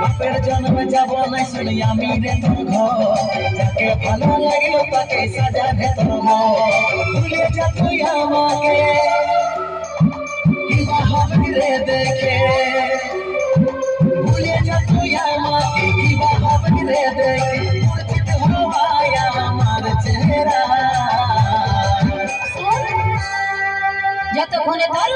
বাপের জন্মে যাব না শুনি আমি রে তোর ঘর যাকে ভালো লাগলো তাকে সাজা ভেতর ভুলে যা তুই আমাকে কিবা হবে রে দেখে ভুলে যা তুই আমাকে কিবা হবে রে দেখে মূর্ছিত হওয়ায় আমার চেহারা যতক্ষণে তোর